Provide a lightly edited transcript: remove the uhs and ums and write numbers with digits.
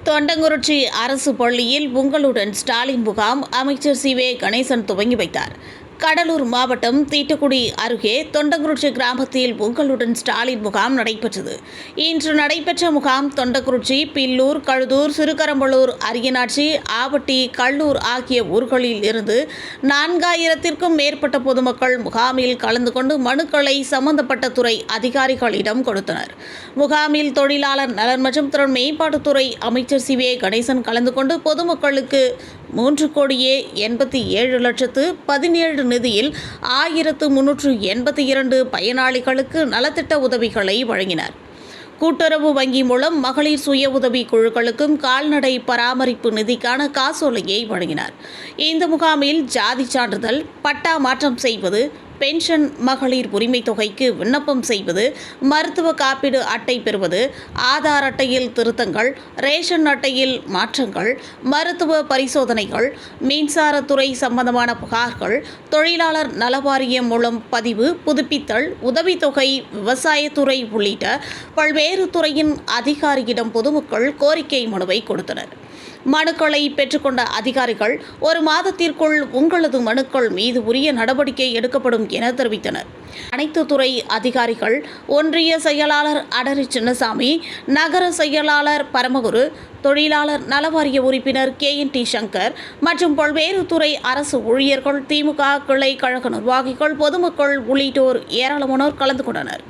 தொண்டங்குறிச்சி அரசு பள்ளியில் உங்களுடன் ஸ்டாலின் முகாம் அமைச்சர் சி.வே. கணேசன் துவங்கி வைத்தார். கடலூர் மாவட்டம் தீட்டுக்குடி அருகே தொண்டங்குறிச்சி கிராமத்தில் உங்களுடன் ஸ்டாலின் முகாம் நடைபெற்றது. இன்று நடைபெற்ற முகாம் தொண்டங்குறிச்சி, பில்லூர், கழுதூர், சிறுகரம்பலூர், அரியநாச்சி, ஆவட்டி, கல்லூர் ஆகிய ஊர்களில் இருந்து 4000த்திற்கும் மேற்பட்ட பொதுமக்கள் முகாமில் கலந்து கொண்டு மனுக்களை சம்பந்தப்பட்ட துறை அதிகாரிகளிடம் கொடுத்தனர். முகாமில் தொழிலாளர் நலன் மற்றும் திறன் மேம்பாட்டுத்துறை அமைச்சர் சி.வே. கணேசன் கலந்து கொண்டு பொதுமக்களுக்கு 3,87,17 நிதியில் 1382 பயனாளிகளுக்கு நலத்திட்ட உதவிகளை வழங்கினார். கூட்டுறவு வங்கி மூலம் மகளிர் சுய உதவி குழுக்களுக்கும் கால்நடை பராமரிப்பு நிதிக்கான காசோலையை வழங்கினார். இந்த முகாமில் ஜாதி சான்றிதழ், பட்டா மாற்றம் செய்வது, பென்ஷன், மகளிர் உரிமை தொகைக்கு விண்ணப்பம் செய்வது, மருத்துவ காப்பீடு அட்டை பெறுவது, ஆதார் அட்டையில் திருத்தங்கள், ரேஷன் அட்டையில் மாற்றங்கள், மருத்துவ பரிசோதனைகள், மின்சாரத்துறை சம்பந்தமான புகார்கள், தொழிலாளர் நலவாரியம் மூலம் பதிவு, புதுப்பித்தல், உதவித்தொகை, விவசாயத்துறை உள்ளிட்ட பல்வேறு துறையின் அதிகாரியிடம் பொதுமக்கள் கோரிக்கை மனுவை கொடுத்தனர். மனுக்களை பெற்றுக்கொண்ட அதிகாரிகள் 1 மாதத்திற்குள் உங்களது மனுக்கள் மீது உரிய நடவடிக்கை எடுக்கப்படும் என தெரிவித்தனர். அனைத்து துறை அதிகாரிகள், ஒன்றிய செயலாளர் அடரி சின்னசாமி, நகர செயலாளர் பரமகுரு, தொழிலாளர் நலவாரிய உறுப்பினர் KNT சங்கர் மற்றும் பல்வேறு துறை அரசு ஊழியர்கள், திமுக கிளை கழக நிர்வாகிகள், பொதுமக்கள் உள்ளிட்டோர் ஏராளமானோர் கலந்து கொண்டனர்.